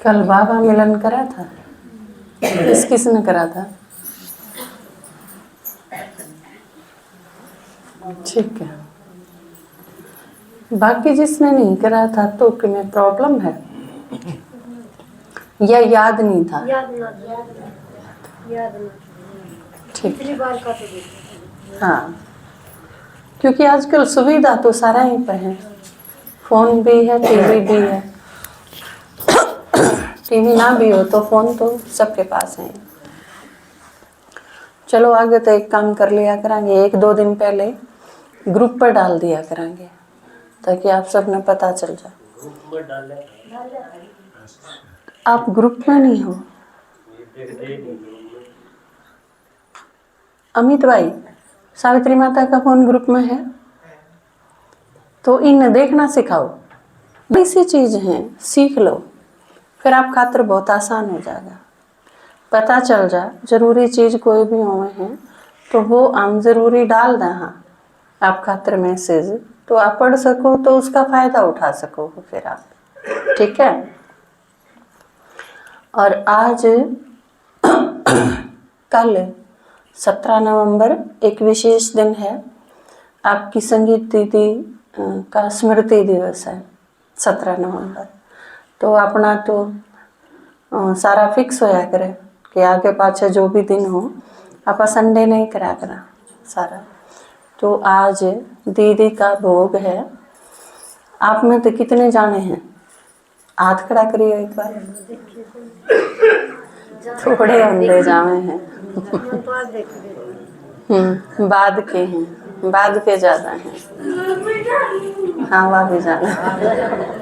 कल बाबा मिलन करा था, किसने करा था? ठीक है। बाकी जिसने नहीं करा था तो तुम्हें प्रॉब्लम है या याद नहीं था? ठीक है। हाँ, क्योंकि आजकल सुविधा तो सारा ही पे है, फोन भी है, टीवी भी है। टीवी ना भी हो तो फोन तो सबके पास है। चलो आगे तो एक काम कर लिया करेंगे, 1-2 दिन पहले ग्रुप पर डाल दिया करेंगे ताकि आप सब ने पता चल जाए। आप ग्रुप में नहीं हो? अमित भाई, सावित्री माता का फोन ग्रुप में है तो इन्हें देखना सिखाओ। ऐसी चीज है, सीख लो, फिर आप खातिर बहुत आसान हो जाएगा। पता चल जा जरूरी चीज कोई भी होवे है तो वो हम जरूरी डाल दें। हाँ, आप खातिर मैसेज तो आप पढ़ सको तो उसका फायदा उठा सको फिर आप, ठीक है। और आज कल 17 नवंबर एक विशेष दिन है, आपकी संगीत दीदी का स्मृति दिवस है 17 नवंबर। तो अपना तो सारा फिक्स होया करे कि आगे पाछे जो भी दिन हो आप संडे नहीं करा करा सारा। तो आज दीदी का भोग है। आप में तो कितने जाने हैं? हाथ खड़ा करिए एक बार। थोड़े अंधे जावे हैं। बाद के हैं, बाद के ज्यादा हैं। हाँ, वह भी जाना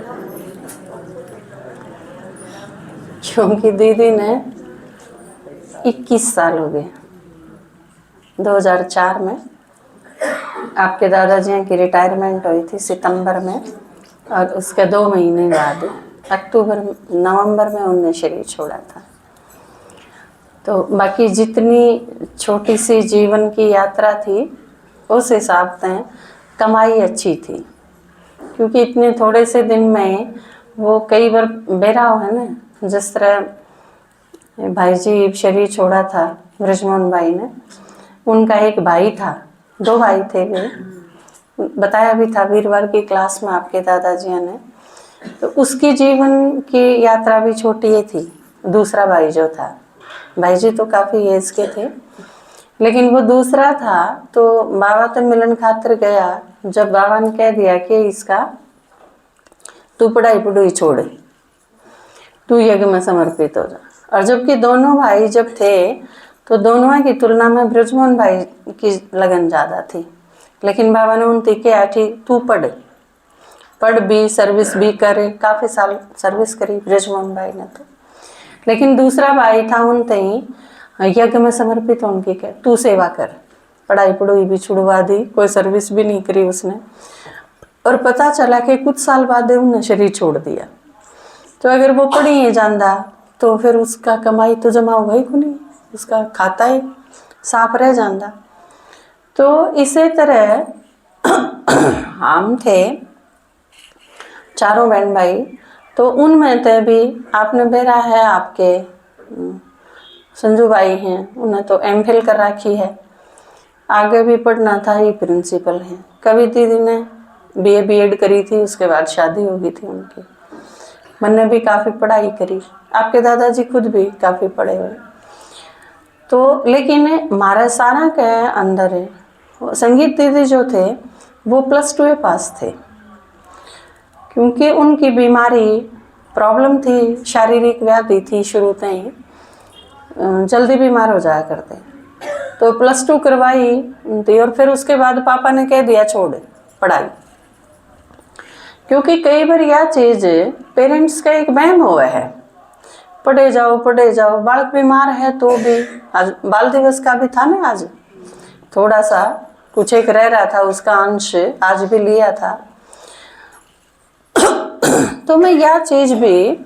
क्योंकि दीदी ने 21 साल हो गए। 2004 में आपके दादाजी की रिटायरमेंट हुई थी सितंबर में, और उसके 2 महीने बाद नवंबर में उन्होंने शरीर छोड़ा था। तो बाकी जितनी छोटी सी जीवन की यात्रा थी उस हिसाब से कमाई अच्छी थी, क्योंकि इतने थोड़े से दिन में वो कई बार बेराव है ना। जिस तरह भाई जी शरीर छोड़ा था ब्रजमोहन भाई ने, उनका एक भाई था, 2 भाई थे वे, बताया भी था वीरवार की क्लास में आपके दादाजी ने। तो उसकी जीवन की यात्रा भी छोटी ही थी। दूसरा भाई जो था, भाई जी तो काफ़ी एज के थे, लेकिन वो दूसरा था तो बाबा तो मिलन खातिर गया। जब बाबा ने कह दिया कि इसका तू पढ़ाई पढ़ाई छोड़, तू यज्ञ में समर्पित हो जा। और जबकि दोनों भाई जब थे तो दोनों की तुलना में ब्रजमोहन भाई की लगन ज़्यादा थी, लेकिन बाबा ने उनसे कहा ठीक तू पढ़ भी, सर्विस भी करे। काफ़ी साल सर्विस करी ब्रजमोहन भाई ने तो। लेकिन दूसरा भाई था उनते ही यज्ञ में समर्पित उनकी कह तू सेवा कर, पढ़ाई पढ़ाई भी छुड़वा दी, कोई सर्विस भी नहीं करी उसने। और पता चला कि कुछ साल बाद उन्होंने शरीर छोड़ दिया। तो अगर वो पढ़ी ही जाता तो फिर उसका कमाई तो जमा हुआ ही को नहीं, उसका खाता ही साफ रह जाता। तो इसी तरह हम थे 4 बहन भाई, तो उनमें तो भी आपने बेरा है, आपके संजू भाई हैं, उन्हें तो एमफिल कर रखी है, आगे भी पढ़ना था, ये प्रिंसिपल हैं। कभी दीदी ने बीए बीएड करी थी, उसके बाद शादी हो गई थी उनकी। मैंने भी काफ़ी पढ़ाई करी, आपके दादाजी खुद भी काफ़ी पढ़े हुए। तो लेकिन हमारा सारा के अंदर है संगीत दीदी जो थे वो +2 पास थे, क्योंकि उनकी बीमारी प्रॉब्लम थी, शारीरिक व्याधि थी, शुरू से ही जल्दी बीमार हो जाया करते। तो +2 करवाई थी और फिर उसके बाद पापा ने कह दिया छोड़ पढ़ाई, क्योंकि कई बार यह चीज़ पेरेंट्स का एक वहम हुआ है, पढ़े जाओ। बालक बीमार है तो भी, आज बाल दिवस का भी था ना, आज थोड़ा सा कुछ एक रह रहा था, उसका अंश आज भी लिया था। तो मैं यह चीज़ भी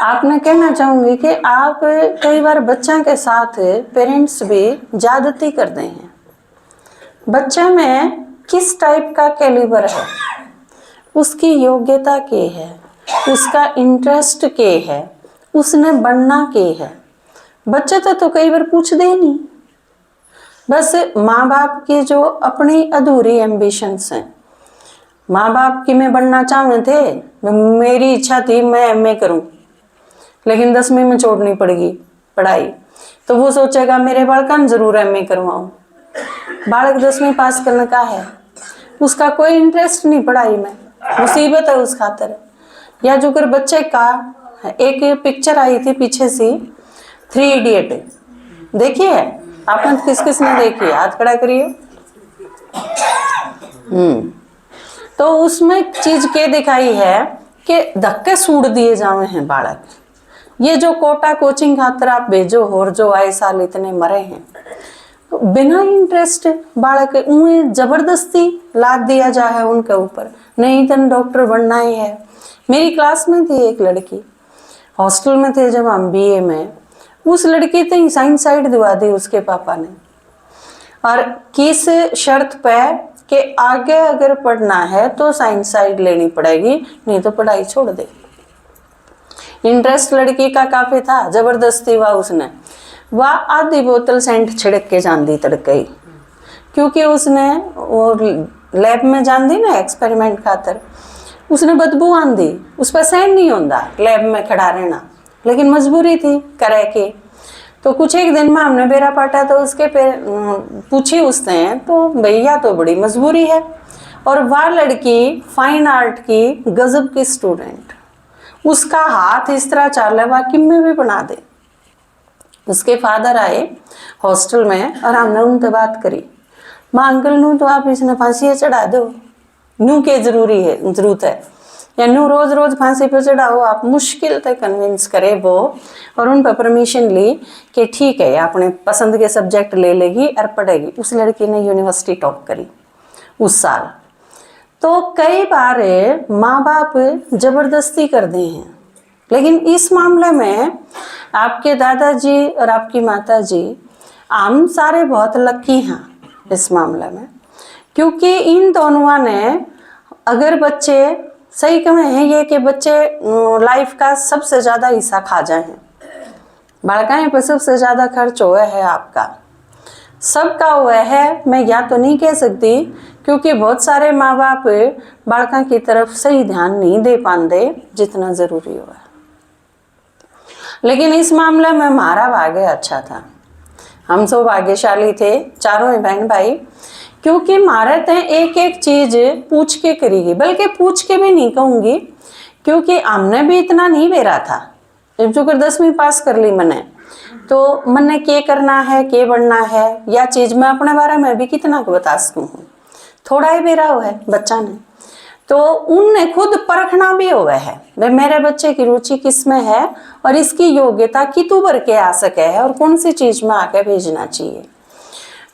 आपने कहना चाहूँगी कि आप कई बार बच्चों के साथ पेरेंट्स भी ज्यादती करते हैं। बच्चे में किस टाइप का कैलिबर है, उसकी योग्यता क्या है, उसका इंटरेस्ट के है, उसने बनना के है। बच्चे तो कई बार पूछते ही नहीं, बस माँ बाप की जो अपनी अधूरी एम्बिशंस हैं। माँ बाप की मैं बनना चाहते थे, मेरी इच्छा थी मैं एमए करूं, लेकिन 10वीं में छोड़नी पड़ेगी पढ़ाई, तो वो सोचेगा मेरे बालक जरूर एमए करवाऊं। बालक 10वीं पास करने का है, उसका कोई इंटरेस्ट नहीं पढ़ाई में, मुसीबत है उस खातर। या जो कर बच्चे का एक पिक्चर आई थी पीछे सी, 3 इडियट, देखिए आपने किस किस ने देखी, हाथ खड़ा करिए। तो उसमें चीज के दिखाई है कि धक्के सूड़ दिए जावे हैं बालक। ये जो कोटा कोचिंग खातर आप भेजो, और जो आए साल इतने मरे हैं, तो बिना इंटरेस्ट बालक उन्हें जबरदस्ती लाद दिया जाए उनके ऊपर, नहीं तन डॉक्टर बनना ही है। मेरी क्लास में थी एक लड़की, हॉस्टल में थे जब हम बीए में, उस लड़की तो साइंस साइड दिवा दी उसके पापा ने, और किस शर्त पे कि आगे अगर पढ़ना है तो साइंस साइड लेनी पड़ेगी, नहीं तो पढ़ाई छोड़ दे। इंटरेस्ट लड़की का काफी था, जबरदस्ती हुआ उसने, वह आधी बोतल सेंट छिड़क के जान दी तड़कई, क्योंकि उसने वो लैब में जान दी ना एक्सपेरिमेंट खातर, उसने बदबू आन दी, उस पर सहन नहीं होता लैब में खड़ा रहना, लेकिन मजबूरी थी करे के। तो कुछ एक दिन में हमने बेरा पाटा, तो उसके पूछी उसने, तो भैया तो बड़ी मजबूरी है। और वह लड़की फाइन आर्ट की गजब की स्टूडेंट, उसका हाथ इस तरह चाल है वह किम में भी बना दे। उसके फादर आए हॉस्टल में और हमने उनसे बात करी, माँ अंकल नू तो आप इसने फांसी चढ़ा दो, नू के जरूरत है, या नू रोज रोज फांसी पर चढ़ाओ। आप मुश्किल से कन्विंस करे वो, और उन पर परमिशन ली कि ठीक है अपने पसंद के सब्जेक्ट ले लेगी और पढ़ेगी। उस लड़की ने यूनिवर्सिटी टॉप करी उस साल। तो कई बार माँ बाप जबरदस्ती कर दी हैं, लेकिन इस मामले में आपके दादाजी और आपकी माताजी हम सारे बहुत लकी हैं इस मामले में, क्योंकि इन दोनों ने, अगर बच्चे सही कहें हैं ये कि बच्चे लाइफ का सबसे ज़्यादा हिस्सा खा जाए हैं, बालकाएँ पर सबसे ज़्यादा खर्च हुआ है आपका, सबका हुआ है। मैं या तो नहीं कह सकती, क्योंकि बहुत सारे माँ बाप बालकों की तरफ सही ध्यान नहीं दे पाते जितना ज़रूरी हुआ है। लेकिन इस मामले में हमारा भाग्य अच्छा था, हम सब भाग्यशाली थे, चारों ही बहन भाई, क्योंकि मारे तय एक एक चीज पूछ के करेगी, बल्कि पूछ के भी नहीं कहूँगी, क्योंकि हमने भी इतना नहीं बेरा था। जब जो कर 10वीं पास कर ली मैंने, तो मैंने के करना है, के बढ़ना है, या चीज मैं अपने बारे में भी कितना को बता सकूँ हूँ, थोड़ा ही बेरा हुआ है बच्चा ने, तो उनने खुद परखना भी हुआ है भाई मेरे बच्चे की रुचि किस में है और इसकी योग्यता कितु भर के आ सके है और कौन सी चीज में आके भेजना चाहिए।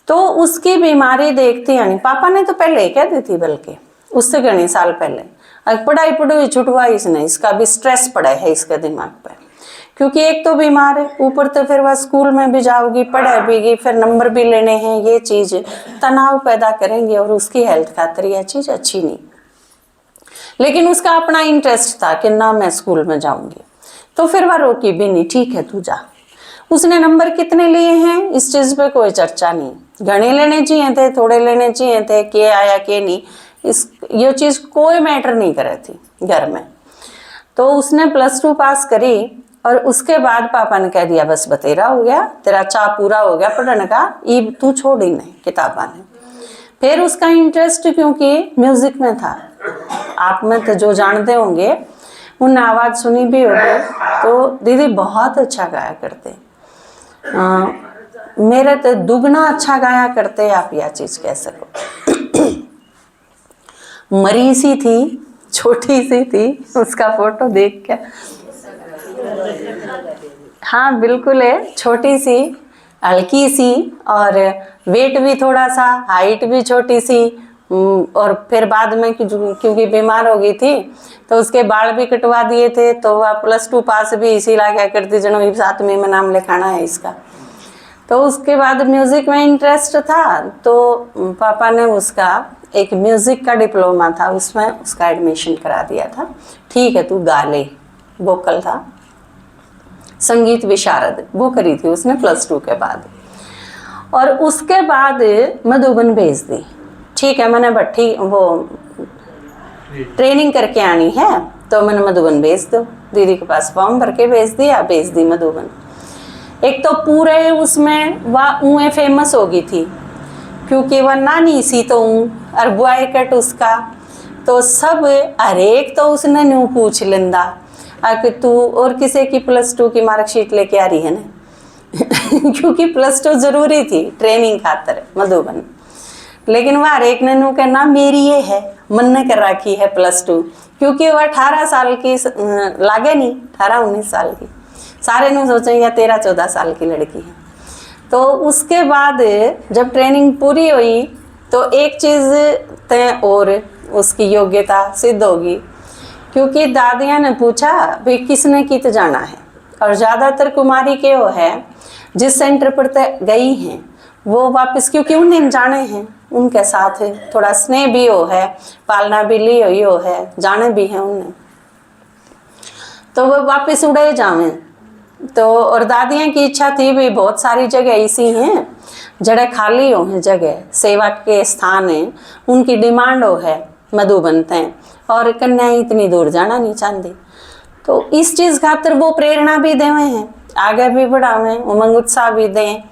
तो उसकी बीमारी देखती यानी पापा ने तो पहले ही कह दी थी, बल्कि उससे घने साल पहले, अब पढ़ाई पढ़ाई छुटवाई इसने, इसका भी स्ट्रेस पड़ा है इसके दिमाग पर, क्योंकि एक तो बीमार है, ऊपर तो फिर वह स्कूल में भी जाओगी, पढ़ेगी, फिर नंबर भी लेने हैं, ये चीज तनाव पैदा करेंगे और उसकी हेल्थ खातिर यह चीज अच्छी नहीं। लेकिन उसका अपना इंटरेस्ट था कि ना मैं स्कूल में जाऊंगी, तो फिर वह रोकी भी नहीं, ठीक है तू जा। उसने नंबर कितने लिए हैं इस चीज पे कोई चर्चा नहीं, घने लेने चाहिए थे, थोड़े लेने चाहिए थे, के आया के नहीं, इस ये चीज कोई मैटर नहीं कर रही थी घर में। तो उसने +2 पास करी और उसके बाद पापा ने कह दिया बस बतेरा हो गया, तेरा चाह पूरा हो गया पढ़ने का, ईब तू छोड़ ही नहीं किताबा ने। फिर उसका इंटरेस्ट क्योंकि म्यूजिक में था, आप में तो जो जानते होंगे, उन आवाज़ सुनी भी होगी, तो दीदी बहुत अच्छा गाया करते, मेरे तो दुगना अच्छा गाया करते, आप यह चीज़ कह सको। मरी सी थी, छोटी सी थी, उसका फोटो देख के, हाँ बिल्कुल है, छोटी सी, हल्की सी, और वेट भी थोड़ा सा, हाइट भी छोटी सी, और फिर बाद में क्योंकि बीमार हो गई थी तो उसके बाल भी कटवा दिए थे, तो वह +2 पास भी इसी लगा करती, जनो 7वीं में नाम लिखाना है इसका। तो उसके बाद म्यूज़िक में इंटरेस्ट था, तो पापा ने उसका एक म्यूज़िक का डिप्लोमा था, उसमें उसका एडमिशन करा दिया था। ठीक है तू गा ले, वोकल था, संगीत विशारद वो करी थी उसने +2 के बाद। और उसके बाद मधुबन भेज दी। ठीक है मैंने भट्टी वो ट्रेनिंग करके आनी है, तो मैंने मधुबन भेज दो, दीदी के पास फॉर्म भर के भेज दी मधुबन। एक तो पूरे उसमें वह फेमस हो गई थी, क्योंकि वह नानी सी तो और बॉय कट उसका, तो सब हरेक तो उसने न्यू पूछ लेंदा कि तू और किसी की +2 की मार्कशीट लेके आ रही है ना क्योंकि +2 जरूरी थी ट्रेनिंग खातर मधुबन। लेकिन वह हरेक ने न्यू कहना मेरी ये है, मन ने कर रखी है +2, क्योंकि वह 18 साल की लागे नहीं, 18-19 साल की, सारे ने सोचेंगे 13-14 साल की लड़की है। तो उसके बाद जब ट्रेनिंग पूरी हुई तो एक चीज़ तय और उसकी योग्यता सिद्ध होगी, क्योंकि दादिया ने पूछा भाई किसने कित जाना है, और ज़्यादातर कुमारी के वो है जिस सेंटर पर तय गई हैं वो वापस, क्योंकि उन्हें जाने हैं, उनके साथ थोड़ा स्नेह भी हो है, पालना भी ली हुई हो है, जाने भी हैं उन्हें, तो वो वापस उड़े जावें। तो और दादियाँ की इच्छा थी भी बहुत सारी जगह ऐसी हैं जड़े खाली हो हैं, जगह सेवा के स्थान हैं, उनकी डिमांड हो है मधुबन तय, और कन्याएं इतनी दूर जाना नहीं चाहती। तो इस चीज़ खातर वो प्रेरणा भी देवे हैं, आगे भी बढ़ावें, उमंग उत्साह भी दें।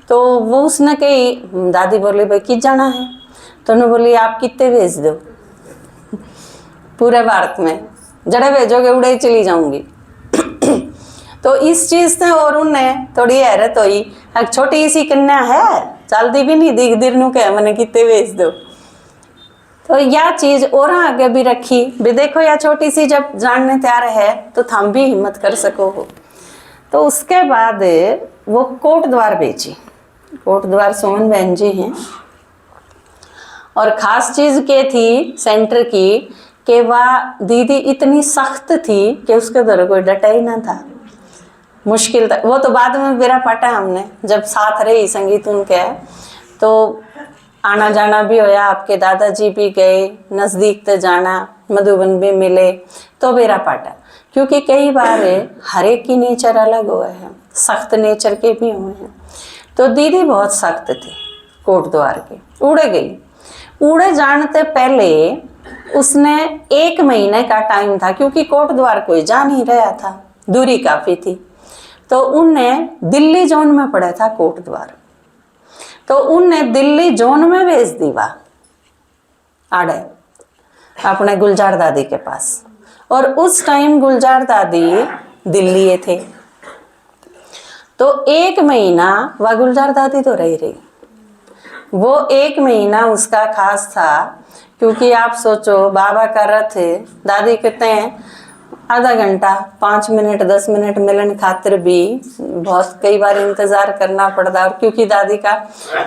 तो वो उसने कही, दादी बोली भाई कित जाना है, तो उन्होंने बोली आप कितने भेज दो पूरे भारत में, जड़े भेजोगे उड़े ही चली जाऊंगी तो इस चीज़ से और उन्हें थोड़ी हैरत हुई, एक छोटी सी कन्या है, चलती भी नहीं, दिख दिर नू कह मैंने कितने भेज दो। तो यह चीज़ और आगे भी रखी भी, देखो या छोटी सी जब जानने तैयार है तो थम भी हिम्मत कर सको हो। तो उसके बाद वो कोट द्वार भेजी, कोट द्वार सुमन बहन जी हैं, और ख़ास चीज़ के थी सेंटर की कि वह दीदी इतनी सख्त थी कि उसके द्वारा कोई डटा ही ना था, मुश्किल था। वो तो बाद में मेरा पटा हमने जब साथ रही संगीत उनके, तो आना जाना भी होया, आपके दादाजी भी गए नज़दीक तो जाना, मधुबन भी मिले, तो मेरा पाटा, क्योंकि कई बार हर एक की नेचर अलग हुआ है, सख्त नेचर के भी हुए हैं। तो दीदी बहुत सख्त थी, कोट द्वार के उड़े गई। उड़े जानते पहले उसने 1 महीने का टाइम था, क्योंकि कोट द्वार कोई जा नहीं रहा था, दूरी काफ़ी थी, तो उनने दिल्ली जोन में पड़ा था कोट द्वार, तो उनने दिल्ली जोन में भेज दी वह आड़े अपने गुलजार दादी के पास, और उस टाइम गुलजार दादी दिल्ली थे। तो 1 महीना वह गुलजार दादी तो रही। वो 1 महीना उसका खास था, क्योंकि आप सोचो बाबा का रथ दादी कहते हैं आधा घंटा 5 मिनट 10 मिनट मिलन खातिर भी बहुत कई बार इंतज़ार करना पड़ता, और क्योंकि दादी का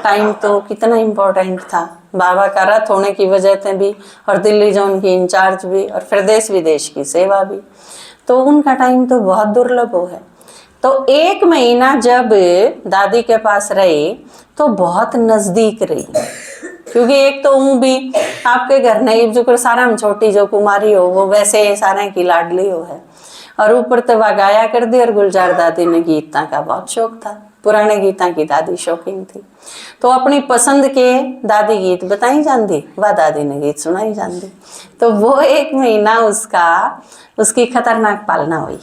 टाइम तो कितना इम्पोर्टेंट था, बाबा का रथ होने की वजह से भी, और दिल्ली जोन की इंचार्ज भी, और फिर देश विदेश की सेवा भी, तो उनका टाइम तो बहुत दुर्लभ हो है। तो 1 महीना जब दादी के पास रही तो बहुत नज़दीक रही, क्योंकि एक तो हूँ भी आपके घर नहीं, जो सारा हम छोटी जो कुमारी हो वो वैसे सारे की लाडली हो है, और ऊपर तो वह गाया कर दी, और गुलजार दादी ने गीता का बहुत शौक था, पुराने गीता की दादी शौकीन थी, तो अपनी पसंद के दादी गीत बताई जाती, वह दादी ने गीत सुनाई जाती। तो वो 1 महीना उसकी खतरनाक पालना हुई,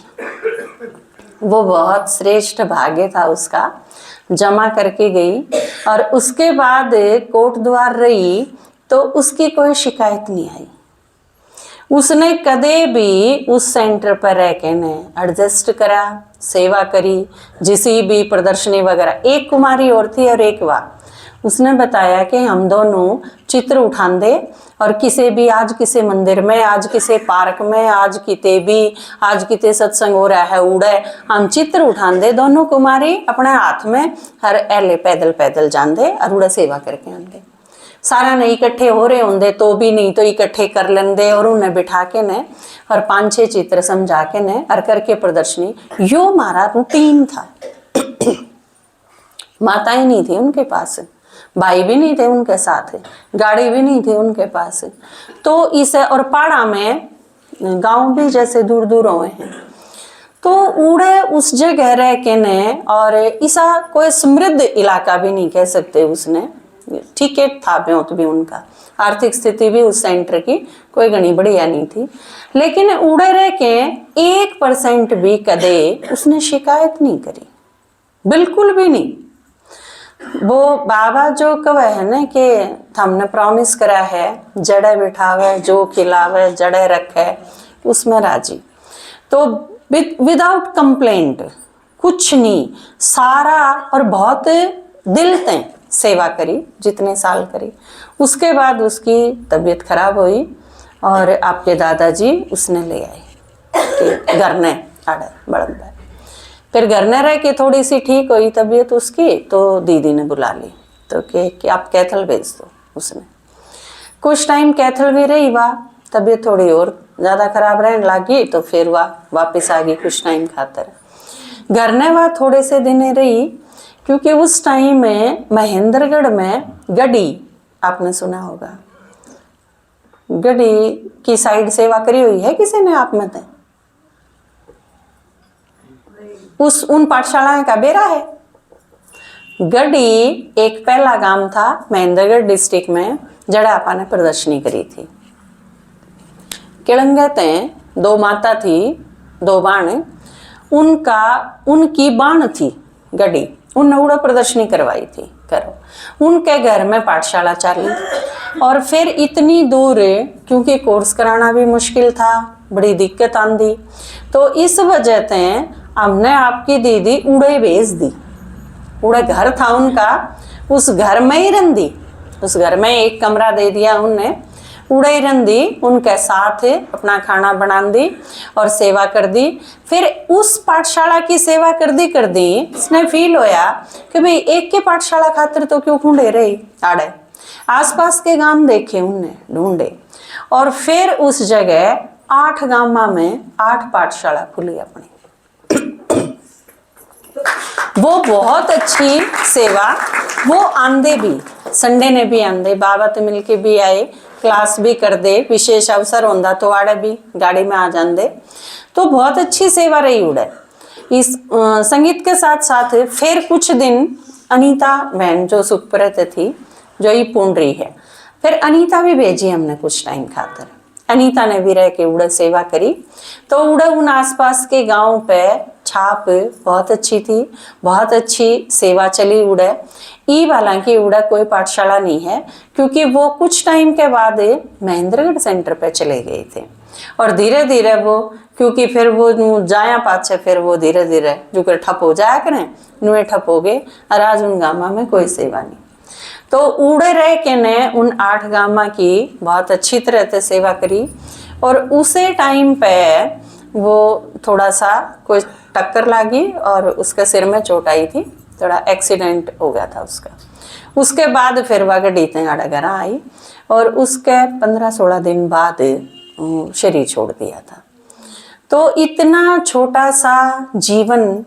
वो बहुत श्रेष्ठ भाग्य था उसका, जमा करके गई। और उसके बाद कोट द्वार रही तो उसकी कोई शिकायत नहीं आई, उसने कदे भी उस सेंटर पर रह के ने एडजस्ट करा, सेवा करी, जिसी भी प्रदर्शनी वगैरह। एक कुमारी और थी और एक वाह, उसने बताया कि हम दोनों चित्र उठांदे, और किसी भी आज किसी मंदिर में, आज किसी पार्क में, आज किते सत्संग हो रहा है उड़े, हम चित्र उठांदे दोनों कुमारी अपने हाथ में, हर एले पैदल पैदल जांदे और उड़े सेवा करके आंदे। सारा नहीं इकट्ठे हो रहे होंगे तो भी नहीं तो इकट्ठे कर लेंदे, और उन्हें बिठा के ने और 5-6 चित्र समझा के ने और करके प्रदर्शनी। यो हमारा रूटीन था। माताएं नहीं थी उनके पास, भाई भी नहीं थे उनके साथ, गाड़ी भी नहीं थी उनके पास। तो इसे और पहाड़ा में गांव भी जैसे दूर दूर हुए हैं, तो उड़े उस जगह रह के ने, और ऐसा कोई समृद्ध इलाका भी नहीं कह सकते उसने, ठीक है था ब्योत भी उनका, आर्थिक स्थिति भी उस सेंटर की कोई घनी बढ़िया नहीं थी, लेकिन उड़े रह के 1% भी कदे उसने शिकायत नहीं करी, बिल्कुल भी नहीं। वो बाबा जो कहे है ना कि हमने प्रॉमिस करा है, जड़े बिठावे जो खिलावे जड़े रखे, उसमें राजी। तो विदाउट कंप्लेंट कुछ नहीं, सारा और बहुत दिल से सेवा करी, जितने साल करी। उसके बाद उसकी तबीयत खराब हुई और आपके दादाजी उसने ले आए कि घर ने आड़े बड़म। फिर घर में रह के थोड़ी सी ठीक हुई तबीयत उसकी, तो दीदी ने बुला ली तो कि आप कैथल भेज दो। उसने कुछ टाइम कैथल भी रही, वाह तबीयत थोड़ी और ज़्यादा खराब रहने लगी, तो फिर वह वापस आ गई कुछ टाइम खातर। घर ने वह थोड़े से दिन रही, क्योंकि उस टाइम में महेंद्रगढ़ में गढ़ी, आपने सुना होगा, गढ़ी की साइड सेवा करी हुई है किसी ने आप में? उन पाठशालाएं का बेरा है। गढ़ी एक पहला गांव था महेंद्रगढ़ डिस्ट्रिक्ट में, जड़ा आपा ने प्रदर्शनी करी थी। किलंगते 2 माता थी, 2 बाण, उनकी बाण थी गढ़ी, उनने उड़ा प्रदर्शनी करवाई थी करो। उनके घर में पाठशाला चली, और फिर इतनी दूर क्योंकि कोर्स कराना भी मुश्किल था, बड़ी दिक्कत आंदी, तो इस वजह से हमने आपकी दीदी उड़े भेज दी। उड़े घर था उनका, उस घर में ही रह दी, उस घर में एक कमरा दे दिया उनने, उड़े ही रह दी, उनके साथ अपना खाना बना दी और सेवा कर दी। फिर उस पाठशाला की सेवा कर दी इसने फील होया कि भाई एक के पाठशाला खातिर तो क्यों ढूंढे रही आड़े, आसपास के गांव देखे उनने ढूंढे, और फिर उस जगह 8 गांव में 8 पाठशाला खुली अपनी। वो बहुत अच्छी सेवा, वो आंदे भी, संडे ने भी आंदे, बाबा तो मिलके भी आए, क्लास भी कर दे, विशेष अवसर होंदा तो आड़े भी गाड़ी में आ जाते, तो बहुत अच्छी सेवा रही उड़े। इस संगीत के साथ साथ फिर कुछ दिन अनीता बहन जो सुखप्रत थी, जो ही पुंडरी है, फिर अनीता भी भेजी हमने कुछ टाइम खातर। अनीता ने भी रह के उड़े सेवा करी, तो उड़े उन आसपास के गांव पे छाप बहुत अच्छी थी, बहुत अच्छी सेवा चली उड़े। हालांकि उड़े कोई पाठशाला नहीं है, क्योंकि वो कुछ टाइम के बाद महेंद्रगढ़ सेंटर पे चले गए थे, और धीरे धीरे वो, क्योंकि फिर वो जाया पाछे, फिर वो धीरे धीरे जो कर ठप हो जाया करें, नुए ठप हो गए, और आज उन गामा में कोई सेवा नहीं। तो उड़े रह के ने उन 8 गामा की बहुत अच्छी तरह से सेवा करी, और उसे टाइम पे वो थोड़ा सा कोई टक्कर लगी और उसके सिर में चोट आई थी, थोड़ा एक्सीडेंट हो गया था उसका। उसके बाद फिर वह गड्डी तेंगाड़ा घर आई, और उसके 15-16 दिन बाद शरीर छोड़ दिया था। तो इतना छोटा सा जीवन,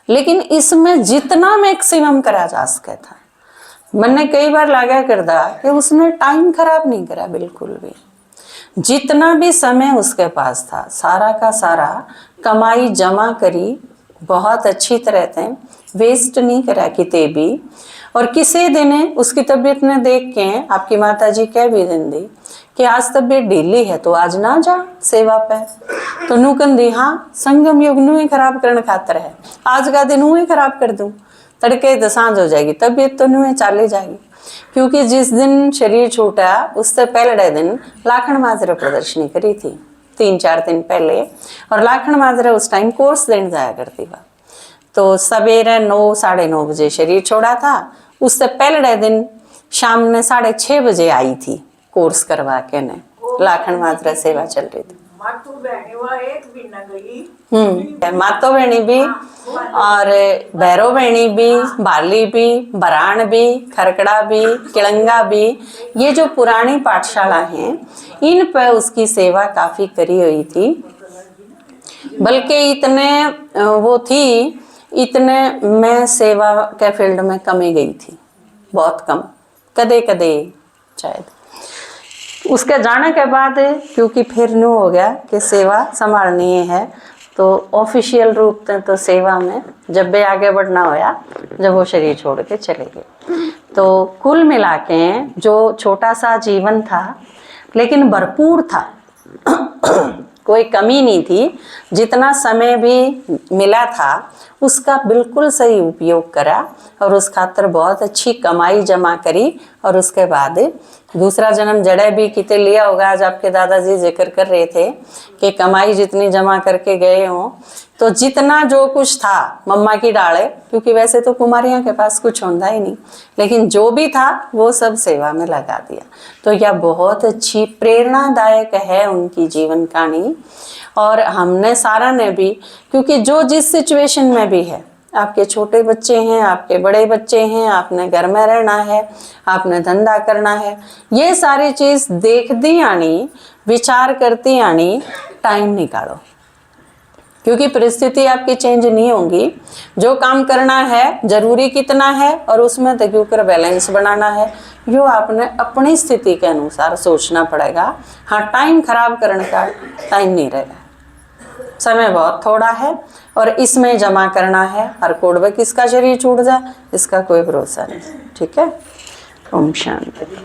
लेकिन इसमें जितना मैक्सिमम करा जा सके था, मैंने कई बार लगा करदा कि उसने टाइम खराब नहीं करा बिल्कुल भी। जितना भी समय उसके पास था सारा का सारा कमाई जमा करी, बहुत अच्छी तरह से वेस्ट नहीं करा किते भी। और किसी दिन उसकी तबीयत ने देख के आपकी माता जी कह भी दी कि आज तबीयत ढीली है तो आज ना जा सेवा पे, तो नू कंदी हाँ संगम युग नू ही खराब करने खातर है, आज का दिन नू ही खराब कर दूं, तड़के तो सांझ हो जाएगी, तबीयत तो नू चाली जाएगी। क्योंकि जिस दिन शरीर छूटा उससे पहले दिन लाखन माजरा प्रदर्शनी करी थी 3-4 दिन पहले, और लाखन माजरा उस टाइम कोर्स देने जाया करती थी, तो सवेरे 9-9:30 बजे शरीर छोड़ा था। उससे पहले दिन शाम ने 6:30 बजे आई थी कोर्स करवा के ने, लाखन माजरा सेवा चल रही थी। मातो बहनी भी और भैरव बहनी भी, बाली भी, बरान भी, खरकड़ा भी, किलंगा भी, ये जो पुरानी पाठशाला हैं इन पर उसकी सेवा काफी करी हुई थी। बल्कि इतने वो थी, इतने मैं सेवा के फील्ड में कमी गई थी, बहुत कम, कदे कदे शायद। उसके जाने के बाद क्योंकि फिर न्यू हो गया कि सेवा संभालनी है, तो ऑफिशियल रूप से तो सेवा में जब भी आगे बढ़ना होया, जब वो शरीर छोड़ के चले गए। तो कुल मिला के जो छोटा सा जीवन था लेकिन भरपूर था, कोई कमी नहीं थी। जितना समय भी मिला था उसका बिल्कुल सही उपयोग करा और उस खातर बहुत अच्छी कमाई जमा करी। और उसके बाद दूसरा जन्म जड़े भी किते लिया होगा। आज आपके दादाजी जिक्र कर रहे थे कि कमाई जितनी जमा करके गए हों, तो जितना जो कुछ था मम्मा की डाले, क्योंकि वैसे तो कुमारियों के पास कुछ होता ही नहीं, लेकिन जो भी था वो सब सेवा में लगा दिया। तो यह बहुत अच्छी प्रेरणादायक है उनकी जीवन कहानी। और हमने सारा ने भी, क्योंकि जो जिस सिचुएशन में भी है, आपके छोटे बच्चे हैं, आपके बड़े बच्चे हैं, आपने घर में रहना है, आपने धंधा करना है, ये सारी चीज़ देखती आनी, विचार करती आनी, टाइम निकालो। क्योंकि परिस्थिति आपकी चेंज नहीं होगी। जो काम करना है जरूरी कितना है और उसमें तक ऊपर बैलेंस बनाना है, यो आपने अपनी स्थिति के अनुसार सोचना पड़ेगा। हाँ, टाइम खराब करने का टाइम नहीं रहेगा, समय बहुत थोड़ा है और इसमें जमा करना है। हर कोड में किसका शरीर छूट जाए इसका कोई भरोसा नहीं। ठीक है, ओम शांति।